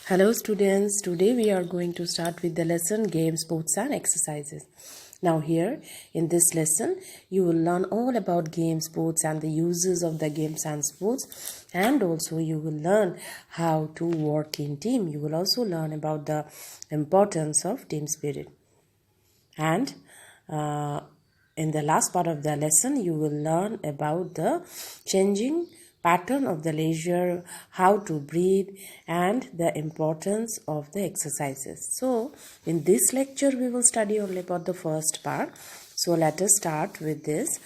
Hello students, today we are going to start with the lesson Games, Sports and Exercises. Now here in this lesson you will learn all about games, sports and the uses of the games and sports, and also you will learn how to work in team. You will also learn about the importance of team spirit. And in the last part of the lesson you will learn about the changing pattern of the leisure, how to breathe, and the importance of the exercises. So in this lecture we will study only about the first part. So let us start with this.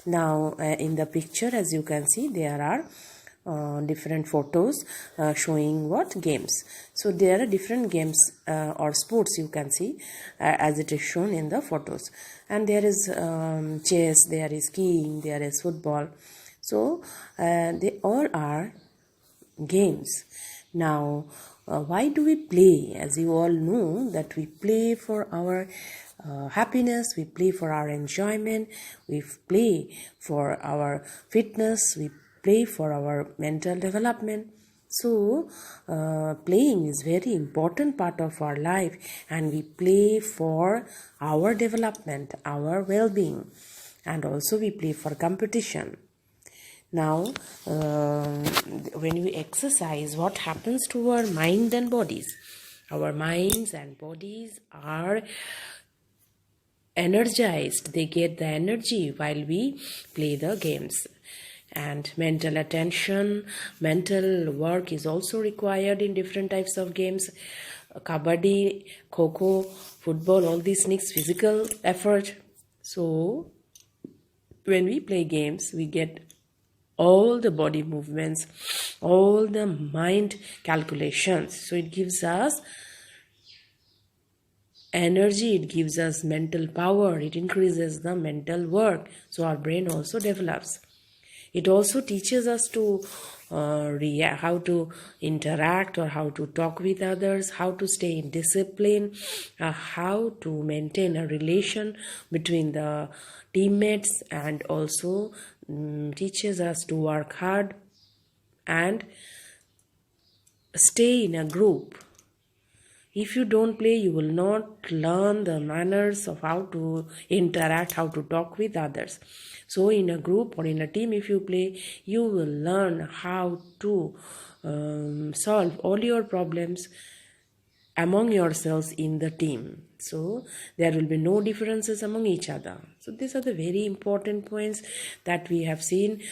Now in the picture, as you can see, there are different photos showing what games. So there are different games or sports you can see as it is shown in the photos, and there is chess, there is skiing, there is football. So they all are games. Now why do we play? As you all know that we play for our happiness, we play for our enjoyment, we play for our fitness, we play for our mental development. So playing is very important part of our life, and we play for our development, our well-being, and also we play for competition. Now when we exercise, what happens to our mind and bodies? Our minds and bodies are energized. They get the energy while we play the games. And mental attention, mental work is also required in different types of games. Kabaddi, kho-kho, football, all these needs physical effort. So when we play games, we get all the body movements, all the mind calculations. So it gives us energy, it gives us mental power, it increases the mental work. So our brain also develops. It also teaches us to how to interact or how to talk with others, how to stay in discipline, how to maintain a relation between the teammates, and also teaches us to work hard and stay in a group. If you don't play, you will not learn the manners of how to interact, how to talk with others. So in a group or in a team, if you play, you will learn how to solve all your problems among yourselves in the team. So there will be no differences among each other. So these are the very important points that we have seen,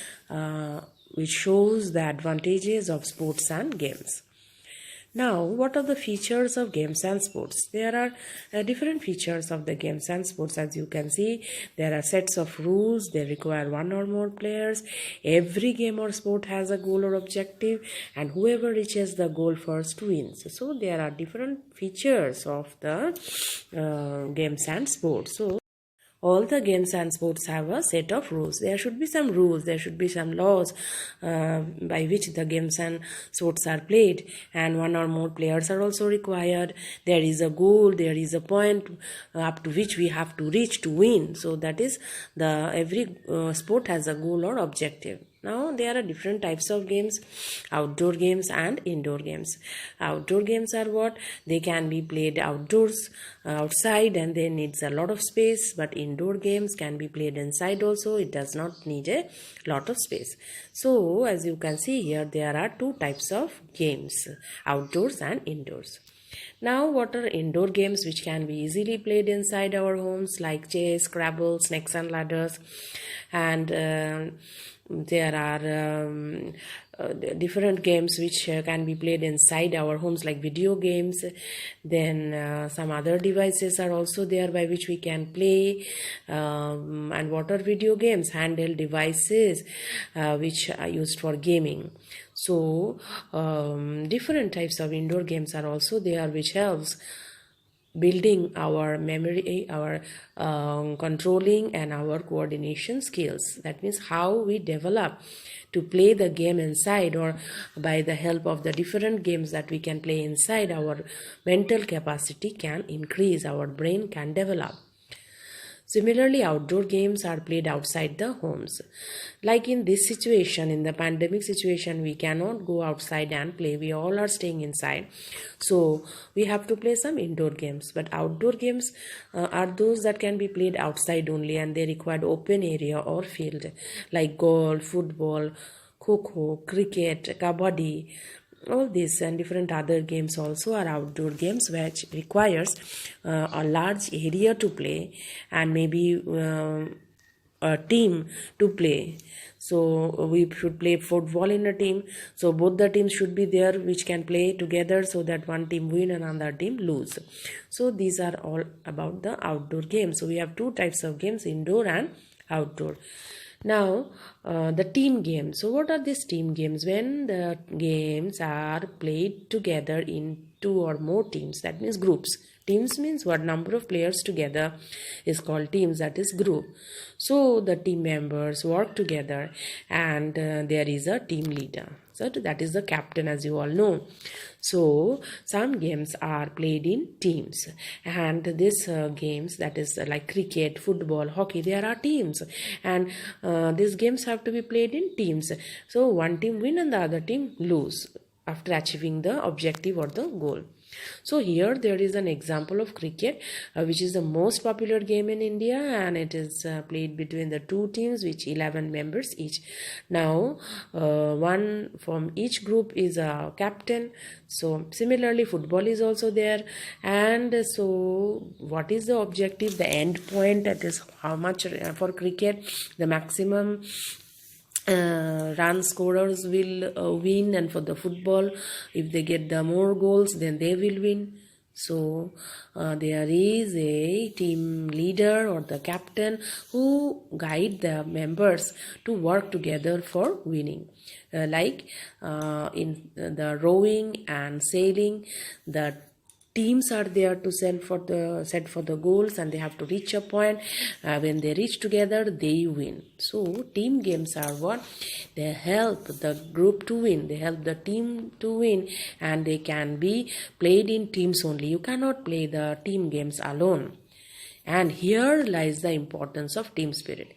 which shows the advantages of sports and games. Now, what are the features of games and sports? There are different features of the games and sports. As you can see, there are sets of rules. They require one or more players. Every game or sport has a goal or objective, and whoever reaches the goal first wins. So there are different features of the games and sports. So all the games and sports have a set of rules. There should be some rules, there should be some laws by which the games and sports are played, and one or more players are also required. There is a goal, there is a point up to which we have to reach to win. So that is every sport has a goal or objective. Now there are different types of games: outdoor games and indoor games. Outdoor games are what? They can be played outdoors, outside, and they needs a lot of space. But indoor games can be played inside also. It does not need a lot of space. So as you can see here, there are two types of games: outdoors and indoors. Now, what are indoor games which can be easily played inside our homes, like chess, Scrabble, snakes and ladders, and there are different games which can be played inside our homes, like video games. Then some other devices are also there by which we can play. And what are video games? Handheld devices which are used for gaming. So different types of indoor games are also there, which helps building our memory, our controlling and our coordination skills. That means how we develop to play the game inside, or by the help of the different games that we can play inside, our mental capacity can increase, our brain can develop. Similarly, outdoor games are played outside the homes. Like in this situation, in the pandemic situation, we cannot go outside and play. We all are staying inside. So we have to play some indoor games. But outdoor games are those that can be played outside only, and they require open area or field, like golf, football, kho, cricket, kabaddi. All these and different other games also are outdoor games which requires a large area to play, and maybe a team to play. So we should play football in a team, so both the teams should be there which can play together, so that one team win and another team lose. So these are all about the outdoor games. So we have two types of games, indoor and outdoor. Now the team games. So what are these team games? When the games are played together in two or more teams, that means groups. Teams means what? Number of players together is called teams, that is group. So the team members work together, and there is a team leader. So that is the captain, as you all know. So some games are played in teams, and these games, that is like cricket, football, hockey, there are teams, and these games have to be played in teams. So one team win and the other team lose after achieving the objective or the goal. So here there is an example of cricket, which is the most popular game in India, and it is played between the two teams with 11 members each. Now one from each group is a captain. So similarly football is also there, and so what is the objective, the end point, that is how much for cricket the maximum run scorers will win, and for the football, if they get the more goals, then they will win. So there is a team leader or the captain who guide the members to work together for winning. Like in the rowing and sailing, the teams are there to set for the goals, and they have to reach a point. When they reach together, they win. So team games are what? They help the group to win, they help the team to win, and they can be played in teams only. You cannot play the team games alone. And here lies the importance of team spirit.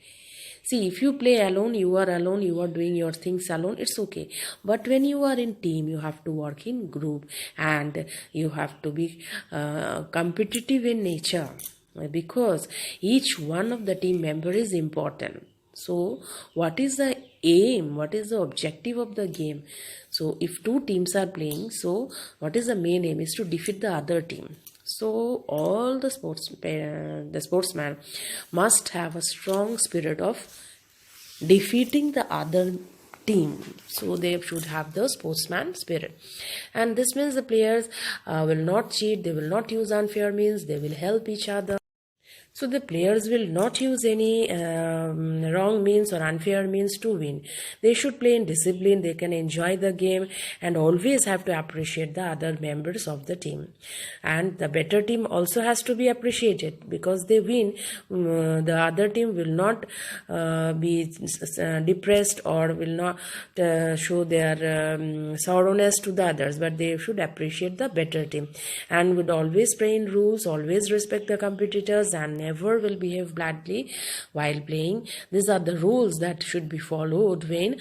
See, if you play alone, you are doing your things alone, it's okay. But when you are in team, you have to work in group, and you have to be competitive in nature, because each one of the team member is important. So what is the aim? What is the objective of the game? So if two teams are playing, so what is the main aim? Is to defeat the other team. So all the sportsman must have a strong spirit of defeating the other team. So they should have the sportsman spirit, and this means the players will not cheat, they will not use unfair means, they will help each other. So the players will not use any wrong means or unfair means to win. They should play in discipline, they can enjoy the game, and always have to appreciate the other members of the team. And the better team also has to be appreciated, because they win. The other team will not be depressed, or will not show their sorrowness to the others, but they should appreciate the better team, and would always play in rules, always respect the competitors, and never will behave badly while playing. These are the rules that should be followed when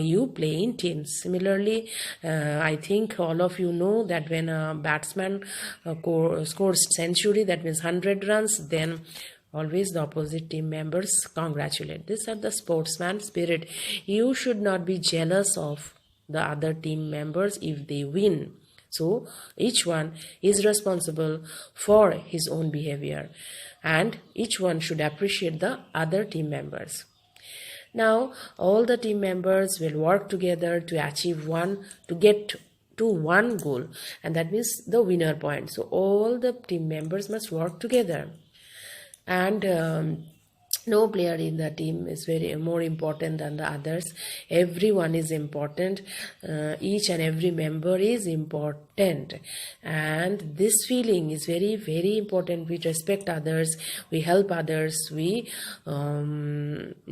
you play in teams. Similarly, I think all of you know that when a batsman scores century, that means 100 runs, then always the opposite team members congratulate. These are the sportsman spirit. You should not be jealous of the other team members if they win. So each one is responsible for his own behavior, and each one should appreciate the other team members. Now all the team members will work together to get to one goal, and that means the winner point. So all the team members must work together, and no player in the team is more important than the others. Everyone is important. Each and every member is important, and this feeling is very, very important. We respect others, we help others, we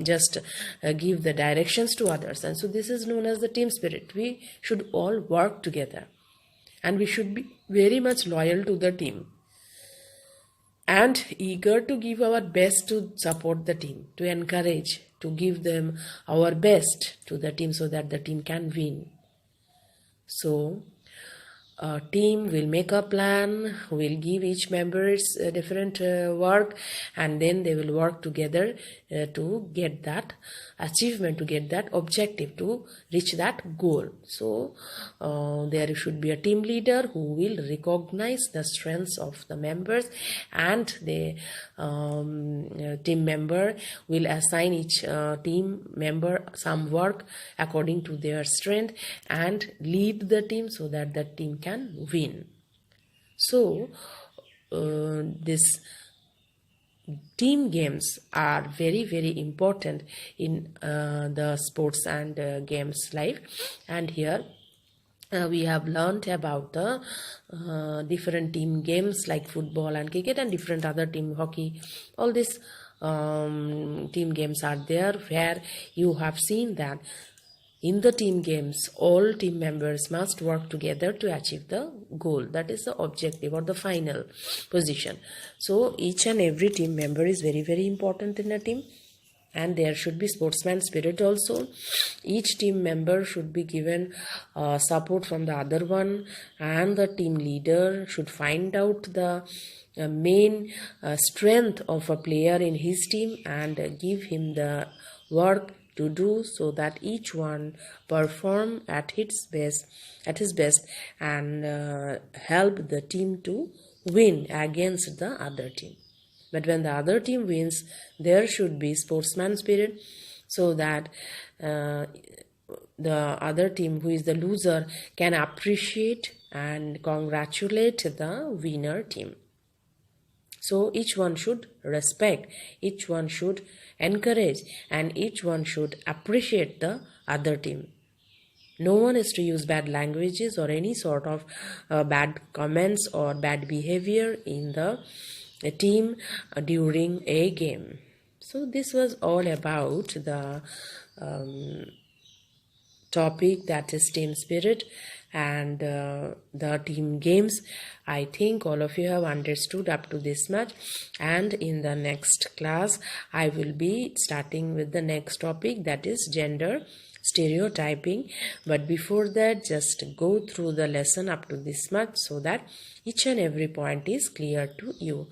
just give the directions to others, and so this is known as the team spirit. We should all work together, and we should be very much loyal to the team. and eager to give our best to support the team, to encourage, to give them our best to the team so that the team can win. So a team will make a plan, will give each member its different work, and then they will work together to get that achievement, to get that objective, to reach that goal. So there should be a team leader who will recognize the strengths of the members, and the team member will assign each team member some work according to their strength and lead the team so that the team can win. So this team games are very important in the sports and games life. And here we have learned about the different team games like football and cricket and different other team hockey. All these team games are there, where you have seen that in the team games, all team members must work together to achieve the goal. That is the objective or the final position. So each and every team member is very important in a team. And there should be sportsman spirit also. Each team member should be given support from the other one, and the team leader should find out the main strength of a player in his team and give him the work to do, so that each one perform at his best and help the team to win against the other team. But when the other team wins, there should be sportsman spirit, so that the other team, who is the loser, can appreciate and congratulate the winner team. So each one should respect, each one should encourage, and each one should appreciate the other team. No one is to use bad languages or any sort of bad comments or bad behavior in the team during a game. So this was all about the topic, that is team spirit and the team games. I think all of you have understood up to this much, and in the next class I will be starting with the next topic, that is gender stereotyping. But before that, just go through the lesson up to this much so that each and every point is clear to you.